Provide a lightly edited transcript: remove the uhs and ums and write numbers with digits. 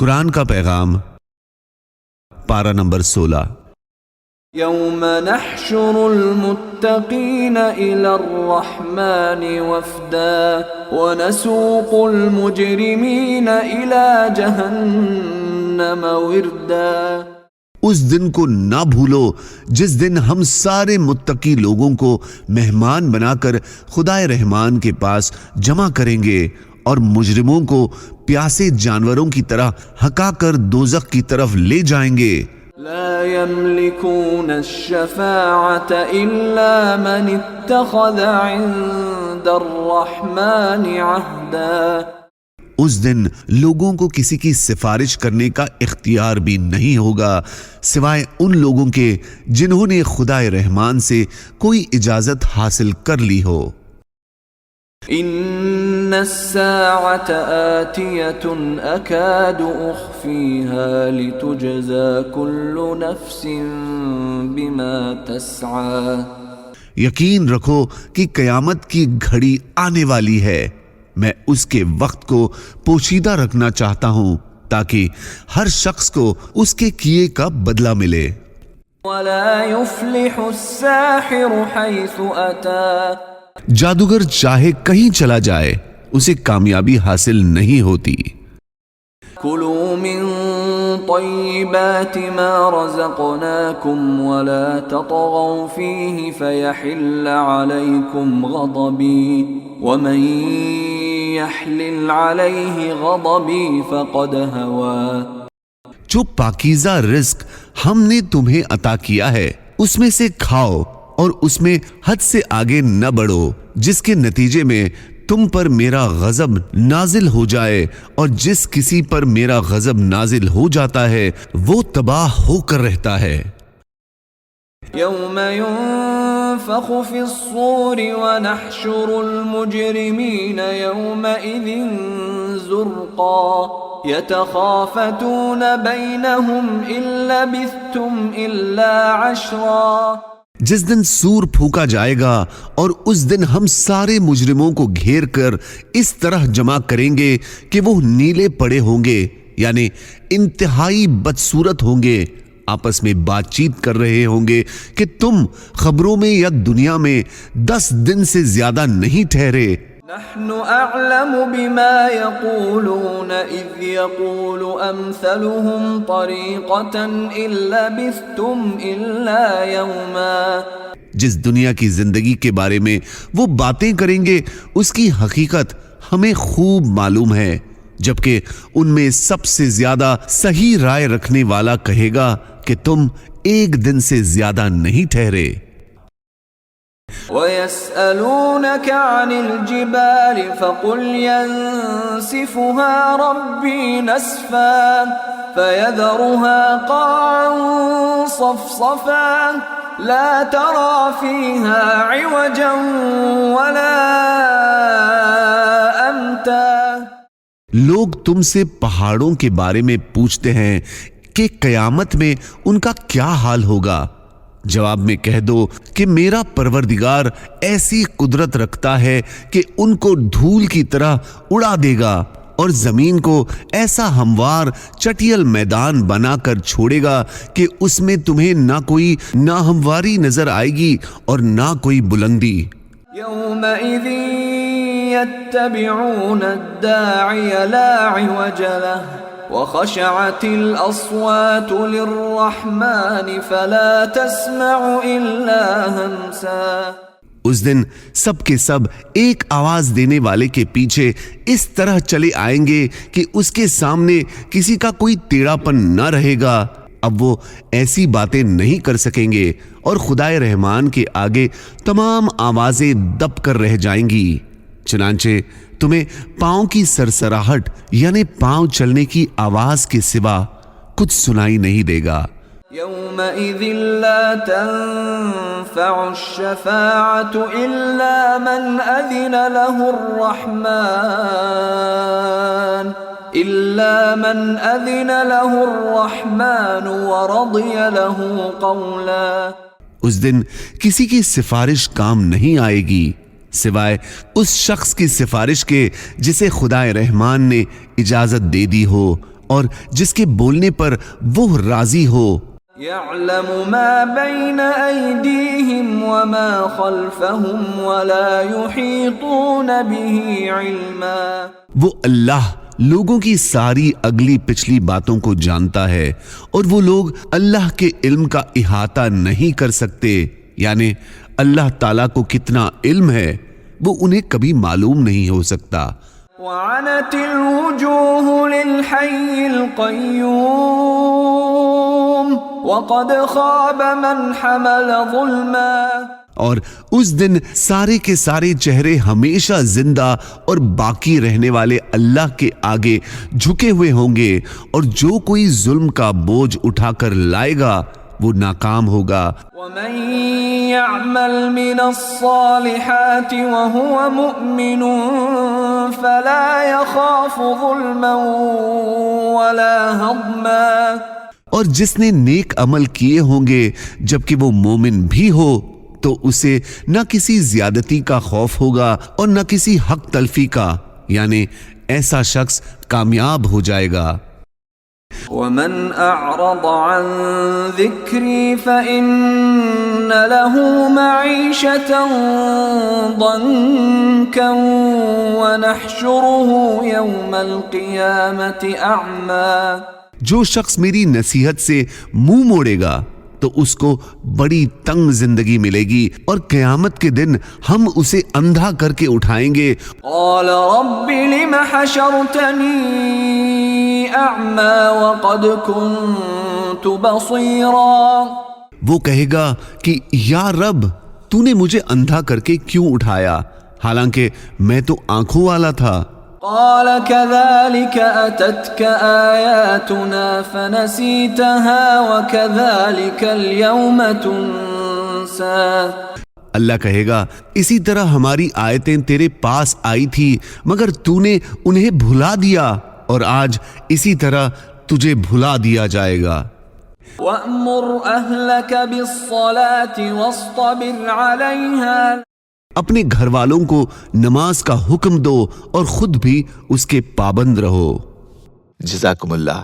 قرآن کا پیغام، پارہ نمبر 16۔ یوم نحشر المتقین الی الرحمن وفدا ونسوق المجرمین الی جہنم وردا۔ اس دن کو نہ بھولو جس دن ہم سارے متقی لوگوں کو مہمان بنا کر خدائے رحمان کے پاس جمع کریں گے اور مجرموں کو پیاسے جانوروں کی طرح ہکا کر دوزخ کی طرف لے جائیں گے۔ لا يملكون الشفاعة إلا من اتخذ عند الرحمن عهدا۔ اس دن لوگوں کو کسی کی سفارش کرنے کا اختیار بھی نہیں ہوگا سوائے ان لوگوں کے جنہوں نے خدائے رحمان سے کوئی اجازت حاصل کر لی ہو۔ ان الساعة آتية اكاد اخفيها لتجزى كل نفس بما تسعى۔ یقین رکھو کہ قیامت کی گھڑی آنے والی ہے، میں اس کے وقت کو پوشیدہ رکھنا چاہتا ہوں تاکہ ہر شخص کو اس کے کیے کا بدلہ ملے۔ ولا يفلح الساحر حيث اتى۔ جادوگر چاہے کہیں چلا جائے اسے کامیابی حاصل نہیں ہوتی۔ كلوا من طيبات ما رزقناكم ولا تطغوا فيه فيحل عليكم غضبي ومن يحلل عليه غضبي فقد هوى۔ جو پاکیزہ رزق ہم نے تمہیں عطا کیا ہے اس میں سے کھاؤ اور اس میں حد سے آگے نہ بڑھو، جس کے نتیجے میں تم پر میرا غضب نازل ہو جائے، اور جس کسی پر میرا غضب نازل ہو جاتا ہے وہ تباہ ہو کر رہتا ہے۔ یوم ينفخ في الصور ونحشر المجرمین یومئذ زرقا يتخافتون بینہم ان لبثتم الا عشرا۔ جس دن سور پھونکا جائے گا اور اس دن ہم سارے مجرموں کو گھیر کر اس طرح جمع کریں گے کہ وہ نیلے پڑے ہوں گے، یعنی انتہائی بدصورت ہوں گے، آپس میں بات چیت کر رہے ہوں گے کہ تم خبروں میں یا دنیا میں 10 دن سے زیادہ نہیں ٹھہرے۔ نحن اعلم بما يقولون اذ يقول امثلهم طريقة ان لبثتم الا يوما۔ جس دنیا کی زندگی کے بارے میں وہ باتیں کریں گے اس کی حقیقت ہمیں خوب معلوم ہے، جبکہ ان میں سب سے زیادہ صحیح رائے رکھنے والا کہے گا کہ تم 1 دن سے زیادہ نہیں ٹھہرے۔ وَيَسْأَلُونَكَ عَنِ الْجِبَالِ فَقُلْ يَنسِفُهَا رَبِّي نَسْفًا فَيَذَرُهَا قَاعًا صَفْصَفًا لَا تَرَى فِيهَا عِوَجًا وَلَا أَمْتًا۔ لوگ تم سے پہاڑوں کے بارے میں پوچھتے ہیں کہ قیامت میں ان کا کیا حال ہوگا۔ جواب میں کہہ دو کہ میرا پروردگار ایسی قدرت رکھتا ہے کہ ان کو دھول کی طرح اڑا دے گا اور زمین کو ایسا ہموار چٹیل میدان بنا کر چھوڑے گا کہ اس میں تمہیں نہ کوئی ناہمواری نظر آئے گی اور نہ کوئی بلندی۔ یومئذ یتبعون الداعی لا عوج لہ وخشعت الاصوات للرحمن فلا تسمع الا ہمسا۔ اس دن سب کے سب ایک آواز دینے والے کے پیچھے اس طرح چلے آئیں گے کہ اس کے سامنے کسی کا کوئی ٹیڑھا پن نہ رہے گا۔ اب وہ ایسی باتیں نہیں کر سکیں گے اور خدائے رحمان کے آگے تمام آوازیں دب کر رہ جائیں گی، چنانچہ تمہیں پاؤں کی سرسراہٹ یعنی پاؤں چلنے کی آواز کے سوا کچھ سنائی نہیں دے گا۔ یومئذ لا تنفع الشفاعة الا من اذن له الرحمن ورضي له قولا۔ اس دن کسی کی سفارش کام نہیں آئے گی سوائے اس شخص کی سفارش کے جسے خدائے رحمان نے اجازت دے دی ہو اور جس کے بولنے پر وہ راضی ہو. يعلم ما بين أيديهم وما خلفهم ولا يحيطون به علما. وہ اللہ لوگوں کی ساری اگلی پچھلی باتوں کو جانتا ہے اور وہ لوگ اللہ کے علم کا احاطہ نہیں کر سکتے. یعنی اللہ تعالیٰ کو کتنا علم ہے وہ انہیں کبھی معلوم نہیں ہو سکتا. وعنت الوجوه للحي القيوم وقد خاب من حمل ظلما. اور اس دن سارے کے سارے چہرے ہمیشہ زندہ اور باقی رہنے والے اللہ کے آگے جھکے ہوئے ہوں گے، اور جو کوئی ظلم کا بوجھ اٹھا کر لائے گا وہ ناکام ہوگا. ومن يعمل من الصالحات وهو مؤمن فلا يخاف ظلما ولا هضما. اور جس نے نیک عمل کیے ہوں گے جبکہ وہ مومن بھی ہو تو اسے نہ کسی زیادتی کا خوف ہوگا اور نہ کسی حق تلفی کا، یعنی ایسا شخص کامیاب ہو جائے گا. ومن اعرض عن ذکری فإن له معیشة ضنکا ونحشره یوم القیامة اعما. جو شخص میری نصیحت سے منہ موڑے گا تو اس کو بڑی تنگ زندگی ملے گی اور قیامت کے دن ہم اسے اندھا کر کے اٹھائیں گے. قال رب لم حشرتنی اعما وقد كنت بصیرا. وہ کہے گا کہ یا رب تو نے مجھے اندھا کر کے کیوں اٹھایا حالانکہ میں تو آنکھوں والا تھا. قال كذلك أتتك آياتنا فنسيتها وكذلك اليوم تنسى. اللہ کہے گا اسی طرح ہماری آیتیں تیرے پاس آئی تھی مگر تو نے انہیں بھلا دیا اور آج اسی طرح تجھے بھلا دیا جائے گا. وَأْمُرْ أَهْلَكَ بِالصَّلَاةِ وَاصْطَبِرْ عَلَيْهَا. اپنے گھر والوں کو نماز کا حکم دو اور خود بھی اس کے پابند رہو. جزاکم اللہ.